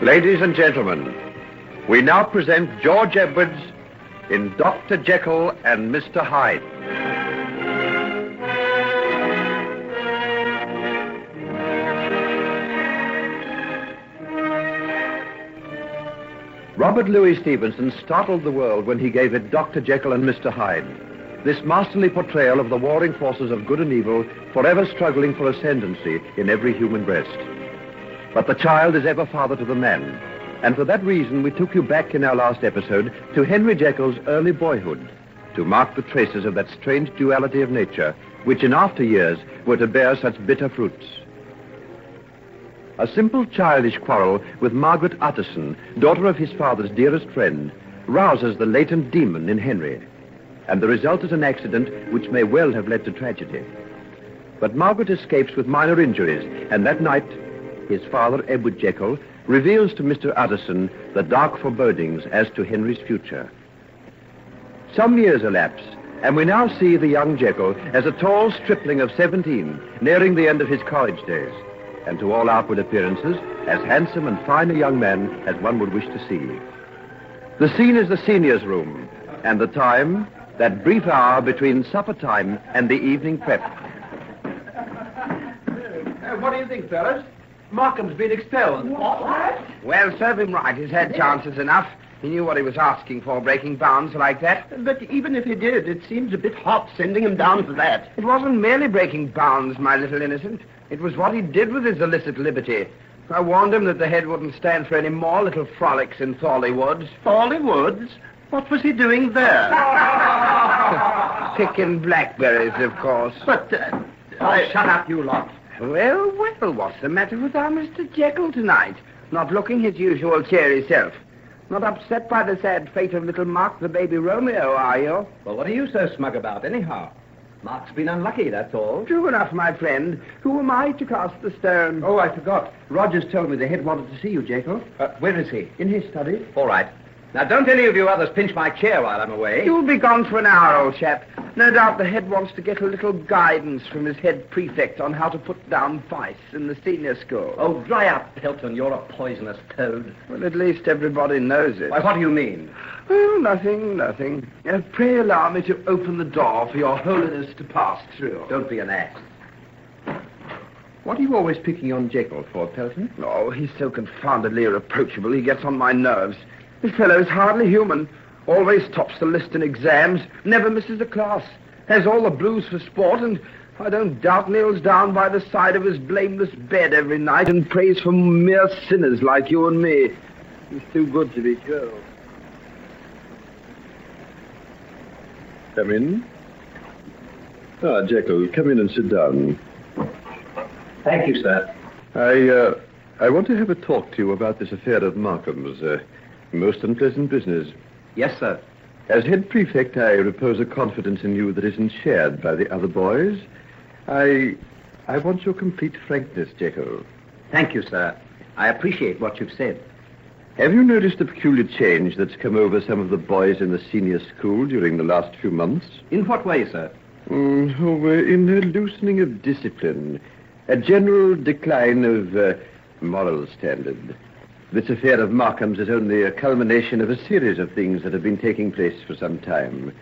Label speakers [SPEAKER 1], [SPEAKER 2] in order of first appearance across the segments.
[SPEAKER 1] Ladies and gentlemen, we now present George Edwards in Dr. Jekyll and Mr. Hyde. Robert Louis Stevenson startled the world when he gave it Dr. Jekyll and Mr. Hyde, this masterly portrayal of the warring forces of good and evil forever struggling for ascendancy in every human breast. But the child is ever father to the man, and for that reason we took you back in our last episode to Henry Jekyll's early boyhood, to mark the traces of that strange duality of nature which in after years were to bear such bitter fruits. A simple childish quarrel with Margaret Utterson, daughter of his father's dearest friend, rouses the latent demon in Henry, and the result is an accident which may well have led to tragedy. But Margaret escapes with minor injuries, and that night his father, Edward Jekyll, reveals to Mr. Utterson the dark forebodings as to Henry's future. Some years elapse, and we now see the young Jekyll as a tall stripling of 17, nearing the end of his college days, and to all outward appearances, as handsome and fine a young man as one would wish to see. The scene is the seniors' room, and the time, that brief hour between supper time and the evening prep.
[SPEAKER 2] What do you think, fellas? Markham's been expelled. What?
[SPEAKER 3] Well, serve him right. He's had chances enough. He knew what he was asking for, breaking bounds like that.
[SPEAKER 2] But even if he did, it seems a bit hot sending him down for that.
[SPEAKER 3] It wasn't merely breaking bounds, my little innocent. It was what he did with his illicit liberty. I warned him that the head wouldn't stand for any more little frolics in Thorley Woods.
[SPEAKER 2] Thorley Woods? What was he doing there?
[SPEAKER 3] Picking blackberries, of course.
[SPEAKER 2] But,
[SPEAKER 3] shut up, you lot. Well, what's the matter with our Mr. Jekyll tonight? Not looking his usual cheery self. Not upset by the sad fate of little Mark, the baby Romeo, are you?
[SPEAKER 4] Well, what are you so smug about, anyhow? Mark's been unlucky, that's all.
[SPEAKER 3] True enough, my friend. Who am I to cast the stone?
[SPEAKER 4] Oh, I forgot. Rogers told me the head wanted to see you, Jekyll. Where is he?
[SPEAKER 2] in his study.
[SPEAKER 4] All right. Now, don't any of you others pinch my chair while I'm away.
[SPEAKER 3] You'll be gone for an hour, old chap. No doubt the head wants to get a little guidance from his head prefect on how to put down vice in the senior school.
[SPEAKER 4] Oh, dry up, Pelton. You're a poisonous toad.
[SPEAKER 3] Well, at least everybody knows it.
[SPEAKER 4] Why, what do you mean?
[SPEAKER 3] Oh, nothing. Pray allow me to open the door for your holiness to pass through.
[SPEAKER 4] Don't be an ass.
[SPEAKER 1] What are you always picking on Jekyll for, Pelton?
[SPEAKER 3] Oh, he's so confoundedly irreproachable, he gets on my nerves. This fellow is hardly human. Always tops the list in exams, never misses a class, has all the blues for sport, and I don't doubt kneels down by the side of his blameless bed every night and prays for mere sinners like you and me. He's too good to be true.
[SPEAKER 1] Come in. Jekyll, come in and sit down.
[SPEAKER 4] Thank you, sir.
[SPEAKER 1] I want to have a talk to you about this affair of Markham's. Most unpleasant business.
[SPEAKER 4] Yes, sir.
[SPEAKER 1] As head prefect, I repose a confidence in you that isn't shared by the other boys. I want your complete frankness, Jekyll.
[SPEAKER 4] Thank you, sir. I appreciate what you've said.
[SPEAKER 1] Have you noticed the peculiar change that's come over some of the boys in the senior school during the last few months?
[SPEAKER 4] In what way, sir?
[SPEAKER 1] In a loosening of discipline, a general decline of moral standard. This affair of Markham's is only a culmination of a series of things that have been taking place for some time.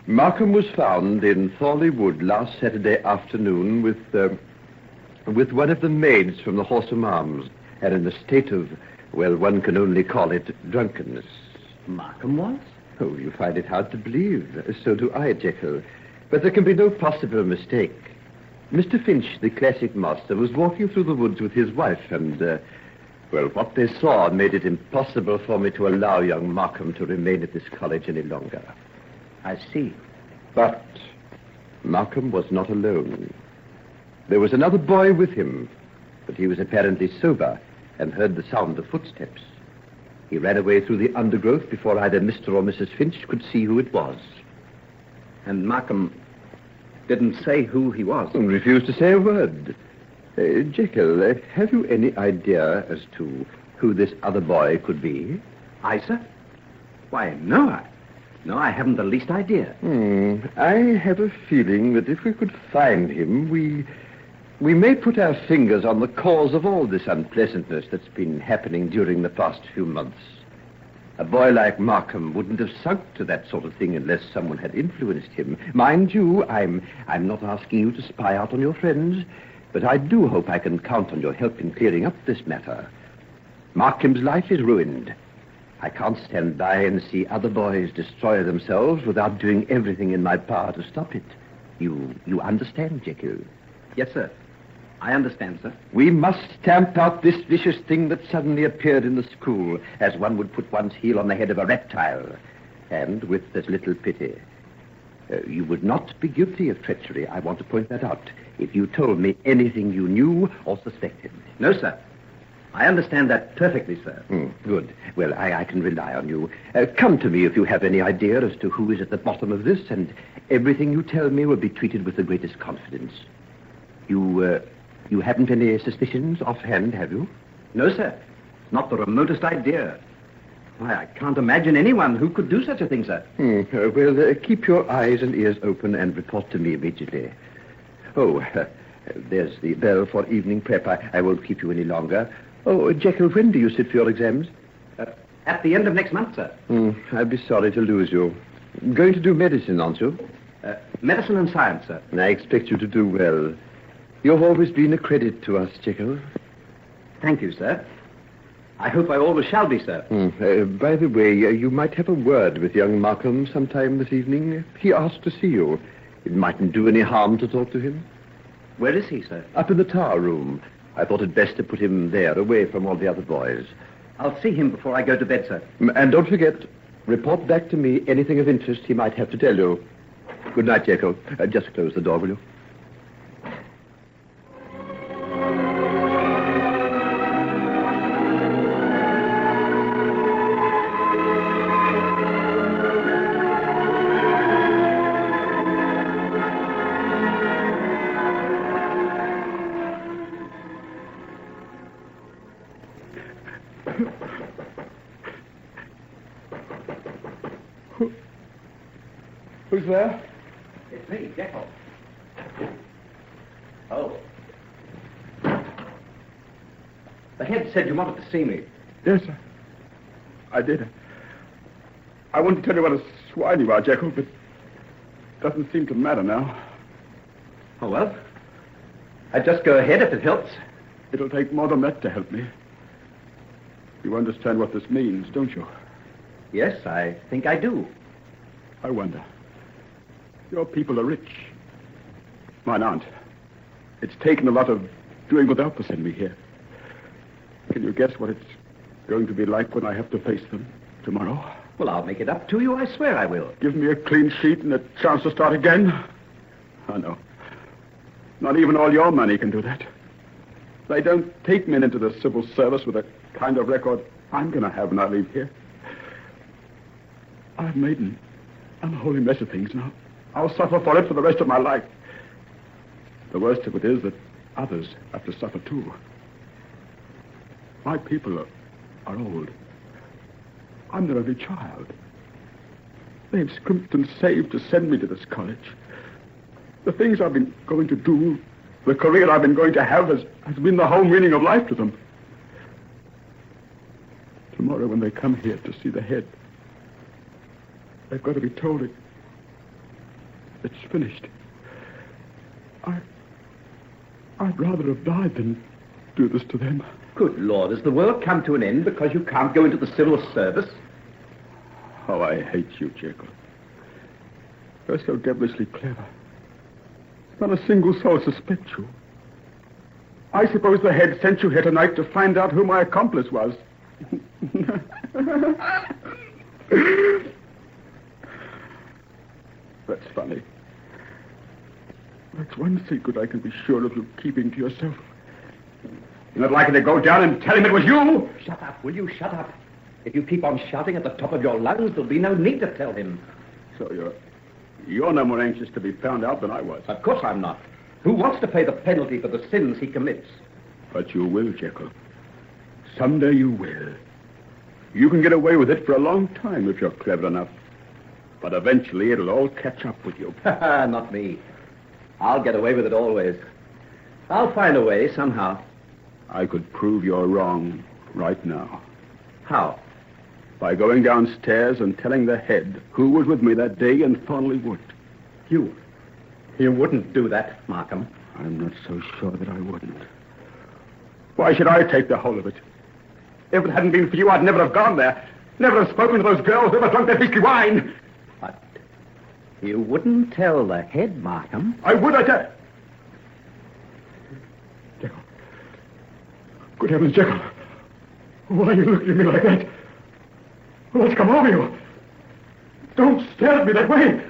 [SPEAKER 1] Markham was found in Thorley Wood last Saturday afternoon with one of the maids from the Horsham Arms, and in a state of, well, one can only call it drunkenness.
[SPEAKER 4] Markham was?
[SPEAKER 1] Oh, you find it hard to believe. So do I, Jekyll. But there can be no possible mistake. Mr. Finch, the classic master, was walking through the woods with his wife, and, what they saw made it impossible for me to allow young Markham to remain at this college any longer.
[SPEAKER 4] I see.
[SPEAKER 1] But Markham was not alone. There was another boy with him, but he was apparently sober and heard the sound of footsteps. He ran away through the undergrowth before either Mr. or Mrs. Finch could see who it was.
[SPEAKER 4] And Markham didn't say who he was?
[SPEAKER 1] And refused to say a word. Jekyll, have you any idea as to who this other boy could be?
[SPEAKER 4] I, sir? Why, no, I haven't the least idea.
[SPEAKER 1] I have a feeling that if we could find him, We may put our fingers on the cause of all this unpleasantness that's been happening during the past few months. A boy like Markham wouldn't have sunk to that sort of thing unless someone had influenced him. Mind you, I'm not asking you to spy out on your friends, but I do hope I can count on your help in clearing up this matter. Markham's life is ruined. I can't stand by and see other boys destroy themselves without doing everything in my power to stop it. You understand, Jekyll?
[SPEAKER 4] Yes, sir. I understand, sir.
[SPEAKER 1] We must stamp out this vicious thing that suddenly appeared in the school, as one would put one's heel on the head of a reptile. And with as little pity. You would not be guilty of treachery. I want to point that out. If you told me anything you knew or suspected.
[SPEAKER 4] No, sir. I understand that perfectly, sir.
[SPEAKER 1] Good. Well, I can rely on you. Come to me if you have any idea as to who is at the bottom of this, and everything you tell me will be treated with the greatest confidence. You haven't any suspicions offhand, have you?
[SPEAKER 4] No, sir. Not the remotest idea. Why, I can't imagine anyone who could do such a thing, sir.
[SPEAKER 1] Well, keep your eyes and ears open and report to me immediately. Oh, there's the bell for evening prep. I won't keep you any longer. Oh, Jekyll, when do you sit for your exams?
[SPEAKER 4] At the end of next month, sir.
[SPEAKER 1] I'd be sorry to lose you. Going to do medicine, aren't you?
[SPEAKER 4] Medicine and science, sir.
[SPEAKER 1] I expect you to do well. You've always been a credit to us, Jekyll.
[SPEAKER 4] Thank you, sir. I hope I always shall be, sir.
[SPEAKER 1] By the way, you might have a word with young Markham sometime this evening. He asked to see you. It mightn't do any harm to talk to him.
[SPEAKER 4] Where is he, sir?
[SPEAKER 1] Up in the tower room. I thought it best to put him there, away from all the other boys.
[SPEAKER 4] I'll see him before I go to bed, sir.
[SPEAKER 1] And don't forget, report back to me anything of interest he might have to tell you. Good night, Jekyll. Just close the door, will you?
[SPEAKER 3] Who's there?
[SPEAKER 4] It's me, Jekyll. Oh. The head said you wanted to see me.
[SPEAKER 3] Yes, sir. I did. I wanted to tell you what a swine you are, Jekyll, but it doesn't seem to matter now.
[SPEAKER 4] Oh, well. I'd just go ahead if it helps.
[SPEAKER 3] It'll take more than that to help me. You understand what this means, don't you?
[SPEAKER 4] Yes, I think I do.
[SPEAKER 3] I wonder. Your people are rich. Mine aren't. It's taken a lot of doing without to send me here. Can you guess what it's going to be like when I have to face them tomorrow?
[SPEAKER 4] Well, I'll make it up to you. I swear I will.
[SPEAKER 3] Give me a clean sheet and a chance to start again? Oh, no. Not even all your money can do that. They don't take men into the civil service with the kind of record I'm going to have when I leave here. I've made an unholy mess of things now. I'll suffer for it for the rest of my life. The worst of it is that others have to suffer too. My people are old. I'm their only child. They've scrimped and saved to send me to this college. The things I've been going to do, the career I've been going to have has been the whole meaning of life to them. Tomorrow when they come here to see the head, they've got to be told it's finished. I'd rather have died than do this to them.
[SPEAKER 4] Good Lord, has the world come to an end because you can't go into the civil service?
[SPEAKER 3] Oh, I hate you, Jekyll. You're so devilishly clever. Not a single soul suspects you. I suppose the head sent you here tonight to find out who my accomplice was. That's funny. That's one secret I can be sure of you keeping to yourself. You're not likely to go down and tell him it was you?
[SPEAKER 4] Shut up, will you? Shut up. If you keep on shouting at the top of your lungs, there'll be no need to tell him.
[SPEAKER 3] So you're no more anxious to be found out than I was.
[SPEAKER 4] Of course I'm not. Who wants to pay the penalty for the sins he commits?
[SPEAKER 3] But you will, Jekyll. Someday you will. You can get away with it for a long time if you're clever enough. But eventually it'll all catch up with you.
[SPEAKER 4] Not me. I'll get away with it always. I'll find a way somehow.
[SPEAKER 5] I could prove you're wrong right now.
[SPEAKER 4] How?
[SPEAKER 5] By going downstairs and telling the head who was with me that day in Thornley Wood.
[SPEAKER 4] You wouldn't do that, Markham.
[SPEAKER 5] I'm not so sure that I wouldn't. Why should I take the whole of it? If it hadn't been for you, I'd never have gone there. Never have spoken to those girls, never drunk their beastly wine.
[SPEAKER 4] But you wouldn't tell the head, Markham.
[SPEAKER 5] I would, I tell... Jekyll. Good heavens, Jekyll. Why are you looking at me like that? What's come over you? Don't stare at me that way.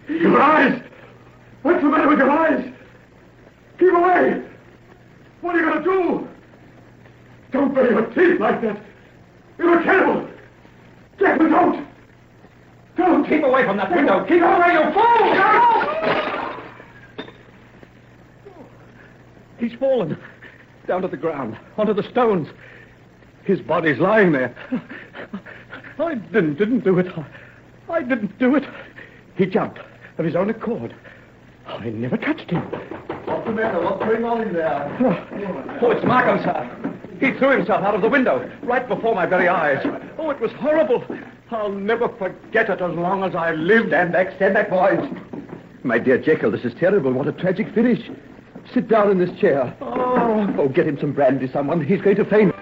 [SPEAKER 5] Your eyes. What's the matter with your eyes? Keep away. What are you going to do? Don't bare your teeth like that. You're terrible. Jekyll, don't. Don't.
[SPEAKER 4] Keep away from that window. Keep away, you fool! He's fallen down to the ground, onto the stones. His body's lying there. I didn't do it. I didn't do it. He jumped of his own accord. I never touched him.
[SPEAKER 2] What's the matter? What's going on in there?
[SPEAKER 4] Oh, it's Markham, sir. He threw himself out of the window, right before my very eyes. Oh, it was horrible. I'll never forget it as long as I lived. Stand back, boys.
[SPEAKER 1] My dear Jekyll, this is terrible. What a tragic finish. Sit down in this chair. Oh, get him some brandy, someone. He's going to faint.